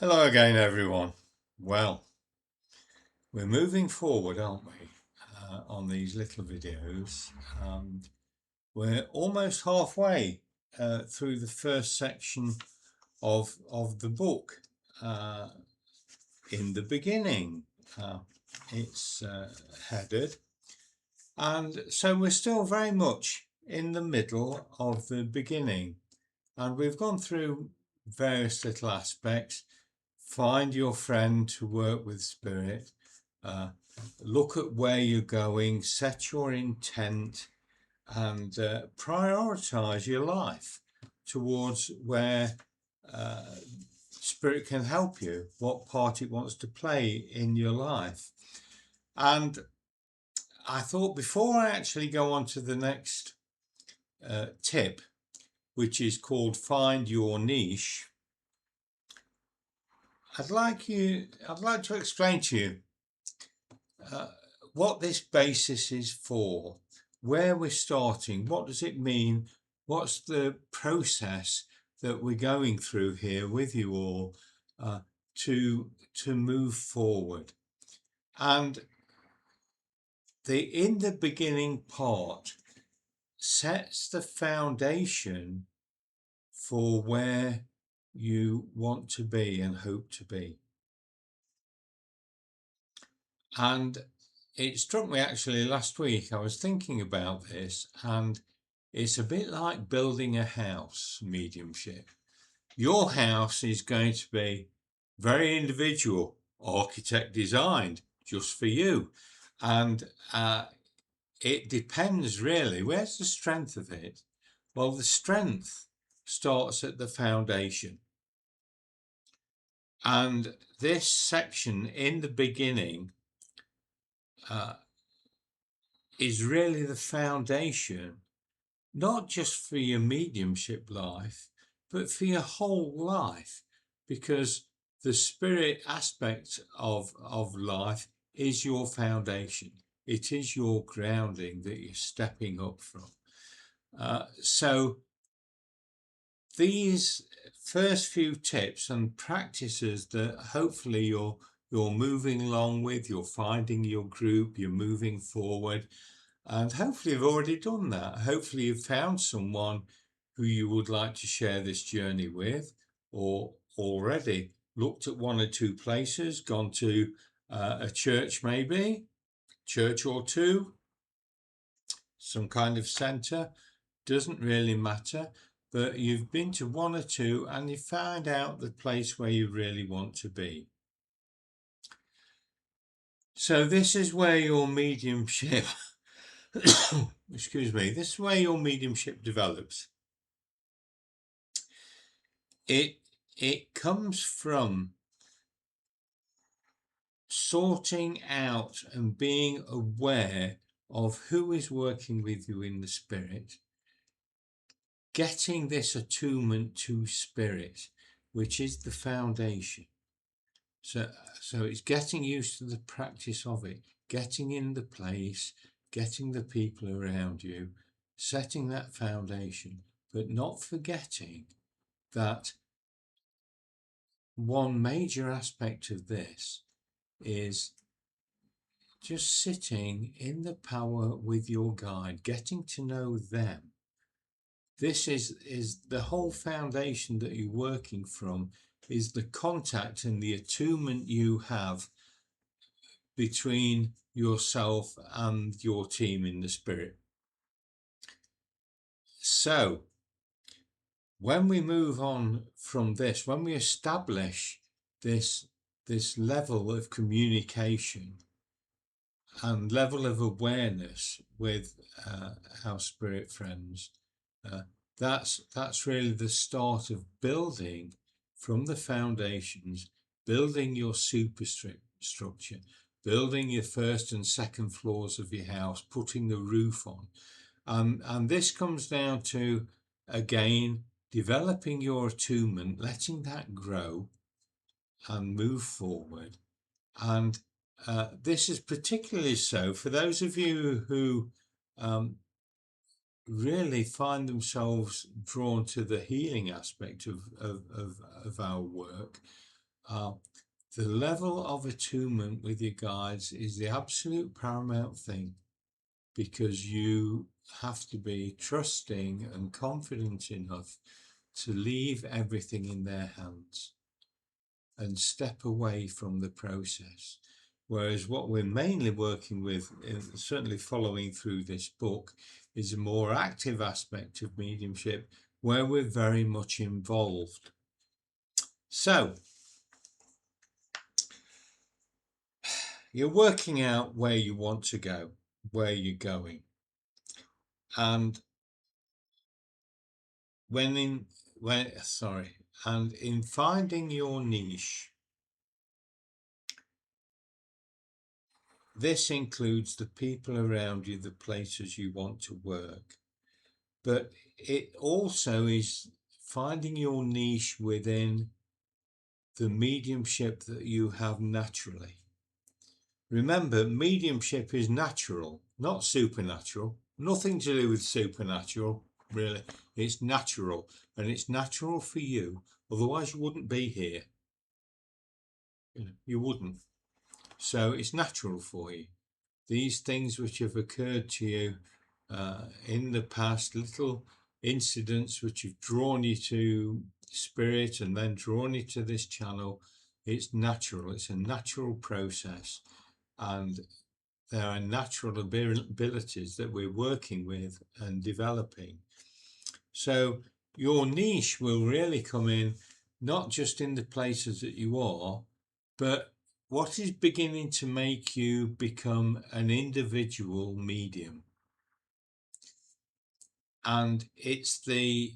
Hello again, everyone. Well, we're moving forward, aren't we, on these little videos? And we're almost halfway through the first section of the book. In the beginning, it's headed. And so we're still very much in the middle of the beginning. And we've gone through various little aspects. Find your friend to work with spirit. Look at where you're going, set your intent, and prioritize your life towards where spirit can help you, what part it wants to play in your life. And I thought before I actually go on to the next tip, which is called Find Your Niche, I'd like to explain to you what this basis is for, where we're starting, what does it mean, what's the process that we're going through here with you all to move forward. And the in the beginning part sets the foundation for where you want to be and hope to be. And it struck me actually last week, I was thinking about this, and it's a bit like building a house, mediumship. Your house is going to be very individual, architect designed just for you. And it depends really. Where's the strength of it? Well, the strength starts at the foundation. And this section in the beginning is really the foundation, not just for your mediumship life, but for your whole life, because the spirit aspect of life is your foundation. It is your grounding that you're stepping up from. So these first few tips and practices that hopefully you're moving along with, you're finding your group, you're moving forward, and hopefully you've already done that. Hopefully you've found someone who you would like to share this journey with, or already looked at one or two places, gone to a church maybe, church or two, some kind of centre, doesn't really matter, but you've been to one or two and you found out the place where you really want to be. So this is where your mediumship excuse me, this is where your mediumship develops. It comes from sorting out and being aware of who is working with you in the spirit, getting this attunement to spirit, which is the foundation. So it's getting used to the practice of it, getting in the place, getting the people around you, setting that foundation, but not forgetting that one major aspect of this is just sitting in the power with your guide, getting to know them. This is the whole foundation that you're working from, is the contact and the attunement you have between yourself and your team in the spirit. So when we move on from this, when we establish this level of communication and level of awareness with our spirit friends, that's really the start of building from the foundations, building your superstructure, building your first and second floors of your house, putting the roof on. And this comes down to, again, developing your attunement, letting that grow and move forward. And this is particularly so for those of you who really find themselves drawn to the healing aspect of our work. the level of attunement with your guides is the absolute paramount thing, because you have to be trusting and confident enough to leave everything in their hands and step away from the process. Whereas what we're mainly working with, certainly following through this book, is a more active aspect of mediumship where we're very much involved. So you're working out where you want to go, where you're going. And in finding your niche, this includes the people around you, the places you want to work, but it also is finding your niche within the mediumship that you have naturally. Remember, mediumship is natural, not supernatural. Nothing to do with supernatural, really. It's natural, and it's natural for you. Otherwise, you wouldn't be here. You wouldn't. So it's natural for you. These things which have occurred to you in the past, little incidents which have drawn you to spirit and then drawn you to this channel, it's natural. It's a natural process. And there are natural abilities that we're working with and developing. So your niche will really come in, not just in the places that you are, but what is beginning to make you become an individual medium. And it's the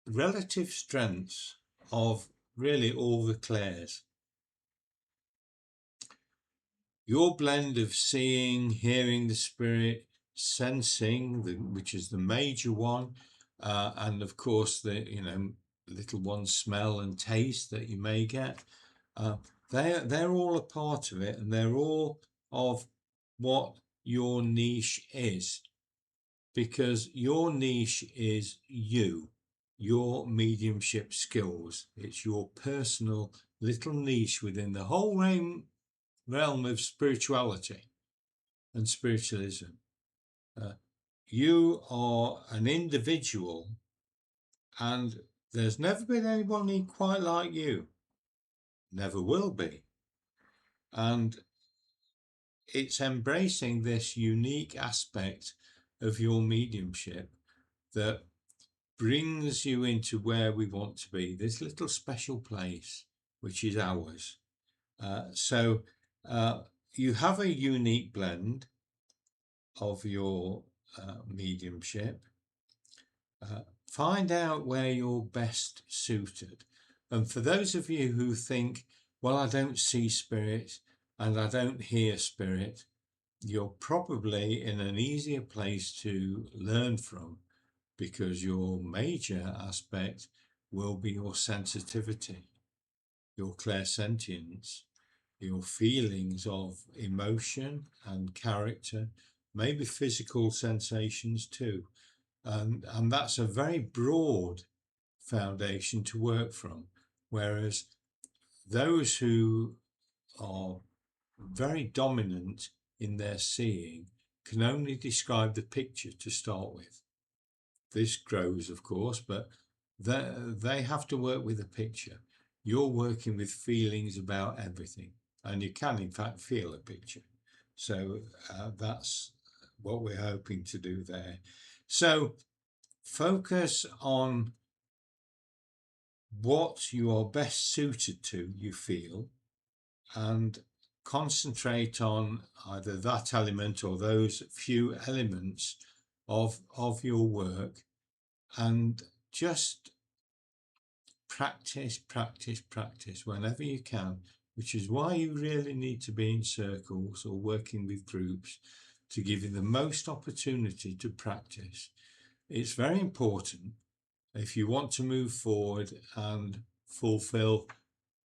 relative strengths of really all the clairs. Your blend of seeing, hearing the spirit, sensing, which is the major one, and of course the little ones, smell and taste that you may get. They're all a part of it, and they're all of what your niche is, because your niche is you, your mediumship skills. It's your personal little niche within the whole realm of spirituality and spiritualism. You are an individual, and there's never been anybody quite like you. Never will be. And it's embracing this unique aspect of your mediumship that brings you into where we want to be, this little special place, which is ours. So you have a unique blend of your mediumship. Find out where you're best suited. And for those of you who think, well, I don't see spirit and I don't hear spirit, you're probably in an easier place to learn from, because your major aspect will be your sensitivity, your clairsentience, your feelings of emotion and character, maybe physical sensations too. And that's a very broad foundation to work from. Whereas those who are very dominant in their seeing can only describe the picture to start with. This grows, of course, but they have to work with a picture. You're working with feelings about everything, and you can, in fact, feel a picture. So that's what we're hoping to do there. So focus on what you are best suited to, you feel, and concentrate on either that element or those few elements of your work, and just practice whenever you can, which is why you really need to be in circles or working with groups to give you the most opportunity to practice. It's very important if you want to move forward and fulfill,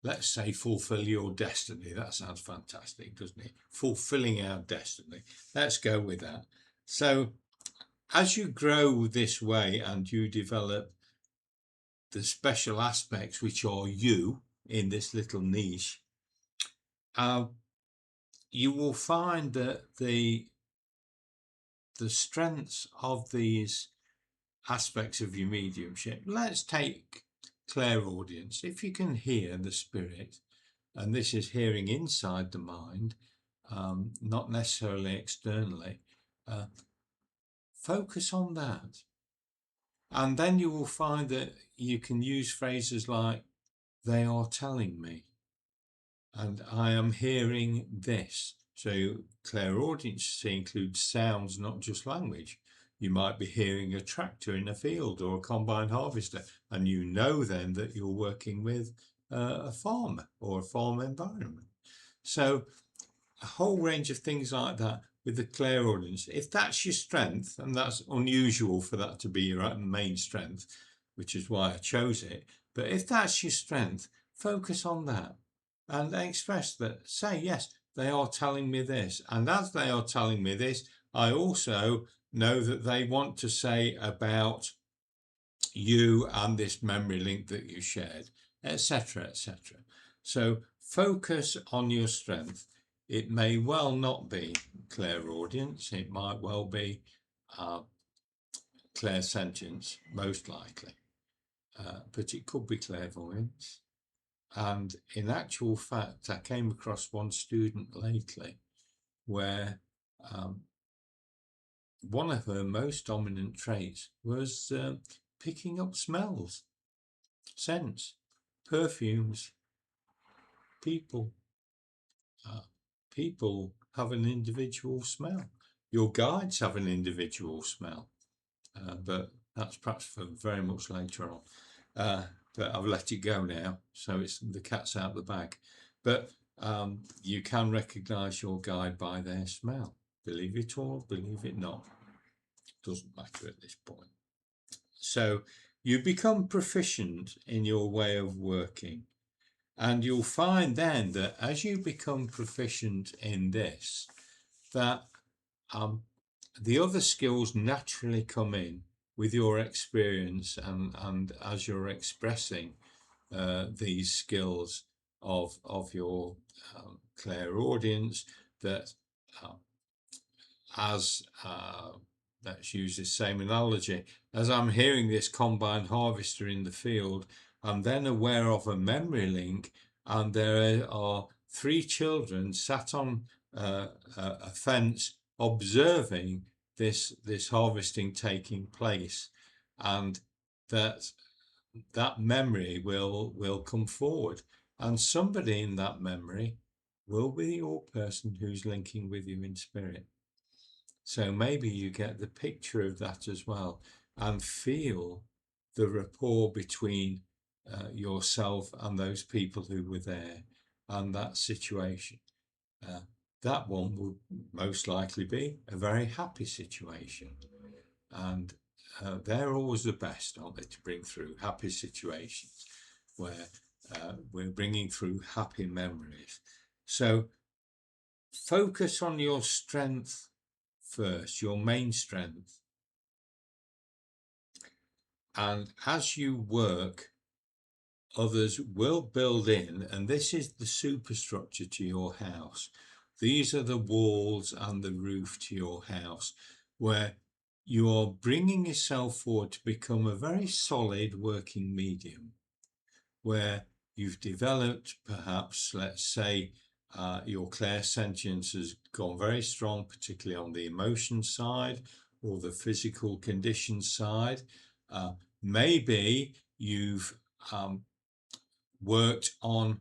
let's say, fulfill your destiny. That sounds fantastic, doesn't it? Fulfilling our destiny. Let's go with that. So as you grow this way and you develop the special aspects which are you, in this little niche, you will find that the strengths of these aspects of your mediumship. Let's take clairaudience. If you can hear the spirit, and this is hearing inside the mind, not necessarily externally, focus on that. And then you will find that you can use phrases like, they are telling me, and I am hearing this. So clairaudience includes sounds, not just language. You might be hearing a tractor in a field or a combine harvester, and you know then that you're working with a farm or a farm environment. So a whole range of things like that with the clairaudience. If that's your strength, and that's unusual for that to be your main strength, which is why I chose it, but if that's your strength, focus on that and express that. Say, yes, they are telling me this, and as they are telling me this, I also know that they want to say about you and this memory link that you shared, etc., etc. So focus on your strength. It may well not be clairaudience, it might well be clairsentience, most likely, but it could be clairvoyance. And in actual fact, I came across one student lately where one of her most dominant traits was picking up smells, scents, perfumes, people. People have an individual smell. Your guides have an individual smell, but that's perhaps for very much later on. But I've let it go now, so it's the cat's out of the bag. But you can recognise your guide by their smell. Believe it or believe it not, doesn't matter at this point. So you become proficient in your way of working. And you'll find then that as you become proficient in this, that the other skills naturally come in with your experience, and as you're expressing these skills of your clairaudience, that as let's use this same analogy, as I'm hearing this combine harvester in the field, I'm then aware of a memory link, and there are 3 children sat on a fence observing this harvesting taking place, and that memory will come forward, and somebody in that memory will be your person who's linking with you in spirit. So maybe you get the picture of that as well, and feel the rapport between yourself and those people who were there and that situation. That one would most likely be a very happy situation. And they're always the best, aren't they, to bring through happy situations where we're bringing through happy memories. So focus on your strength first, your main strength. And as you work, others will build in, and this is the superstructure to your house. These are the walls and the roof to your house, where you are bringing yourself forward to become a very solid working medium, where you've developed, perhaps, let's say, your clairsentience has gone very strong, particularly on the emotion side or the physical condition side. Maybe you've worked on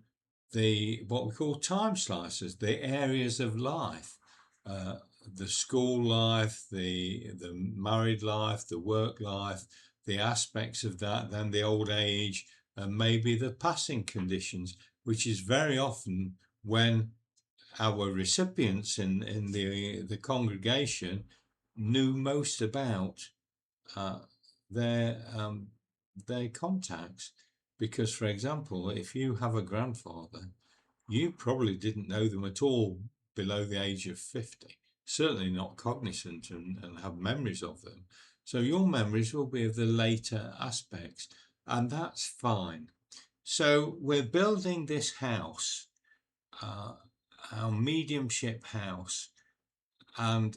what we call time slices, the areas of life, the school life, the married life, the work life, the aspects of that, then the old age, and maybe the passing conditions, which is very often when our recipients in the congregation knew most about their contacts. Because, for example, if you have a grandfather, you probably didn't know them at all below the age of 50, certainly not cognizant and have memories of them. So your memories will be of the later aspects, and that's fine. So we're building this house, our mediumship house, and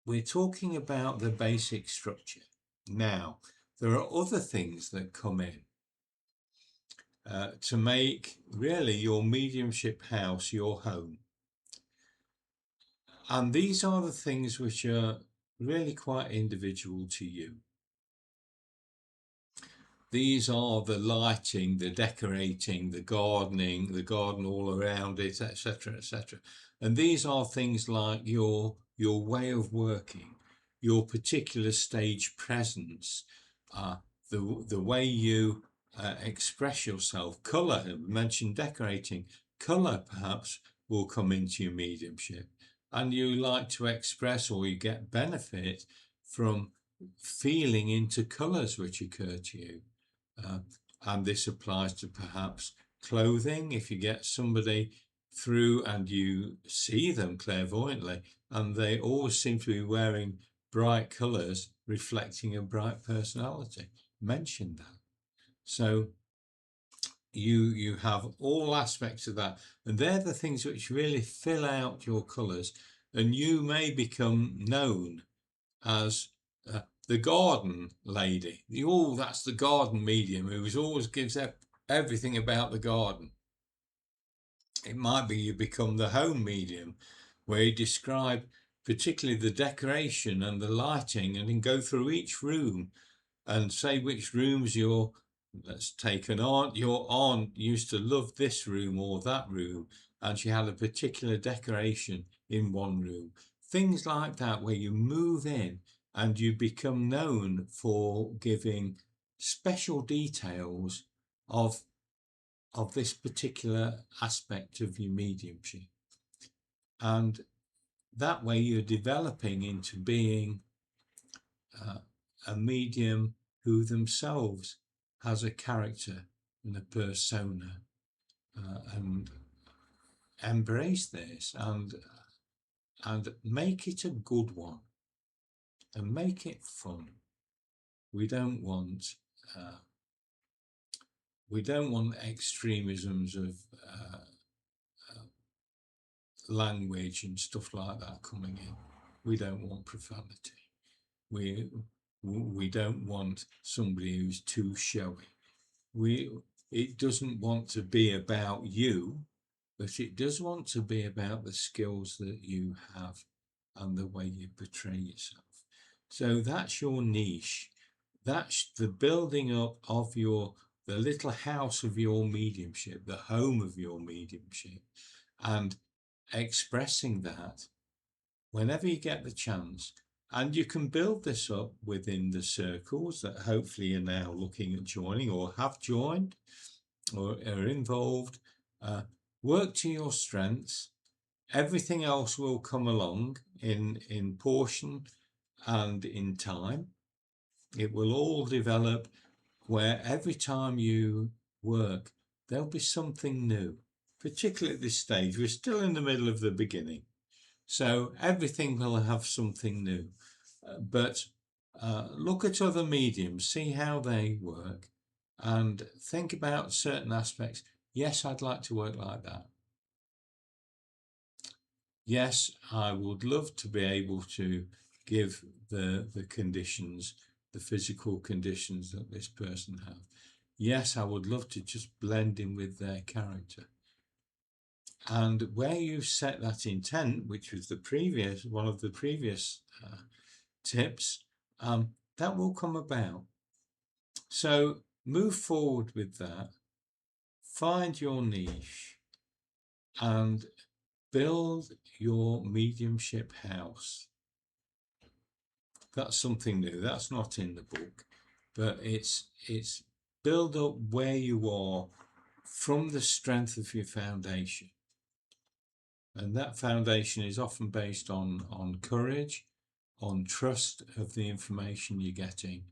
we're talking about the basic structure. Now, there are other things that come in to make really your mediumship house your home. And these are the things which are really quite individual to you. These are the lighting, the decorating, the gardening, the garden all around it, etc., etc. And these are things like your way of working, your particular stage presence, the way you express yourself. Colour, I mentioned decorating. Colour perhaps will come into your mediumship, and you like to express, or you get benefit from feeling into colours which occur to you. And this applies to perhaps clothing. If you get somebody through and you see them clairvoyantly and they always seem to be wearing bright colours reflecting a bright personality, mention that. So you have all aspects of that, and they're the things which really fill out your colours, and you may become known as the garden lady. Oh, that's the garden medium who always gives everything about the garden. It might be you become the home medium, where you describe particularly the decoration and the lighting, and then go through each room and say which rooms let's take an aunt. Your aunt used to love this room or that room, and she had a particular decoration in one room. Things like that, where you move in and you become known for giving special details of this particular aspect of your mediumship. And that way you're developing into being a medium who themselves has a character and a persona, and embrace this and make it a good one and make it fun. We don't want extremisms of language and stuff like that coming in. We don't want profanity. We don't want somebody who's too showy. It doesn't want to be about you, but it does want to be about the skills that you have and the way you portray yourself. So that's your niche. That's the building up of the little house of your mediumship, the home of your mediumship, and expressing that whenever you get the chance. And you can build this up within the circles that hopefully you're now looking at joining or have joined or are involved. Work to your strengths. Everything else will come along in portion and in time. It will all develop, where every time you work, there'll be something new, particularly at this stage. We're still in the middle of the beginning. So everything will have something new. But look at other mediums, see how they work, and think about certain aspects. Yes, I'd like to work like that. Yes, I would love to be able to give the conditions, the physical conditions that this person has. Yes, I would love to just blend in with their character. And where you set that intent, which was one of the previous tips, that will come about. So move forward with that, find your niche, and build your mediumship house. That's something new. That's not in the book, but it's build up where you are from the strength of your foundation. And that foundation is often based on courage, on trust of the information you're getting,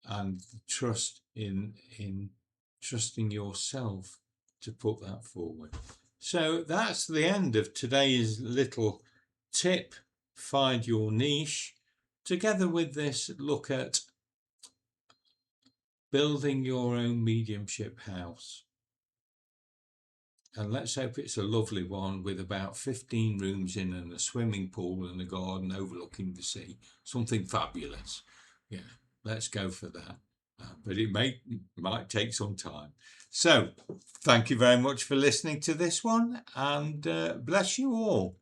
and trust in trusting yourself to put that forward. So that's the end of today's little tip, find your niche, together with this look at building your own mediumship house. And let's hope it's a lovely one with about 15 rooms in and a swimming pool and a garden overlooking the sea. Something fabulous. Yeah, let's go for that. But it might take some time. So thank you very much for listening to this one, and bless you all.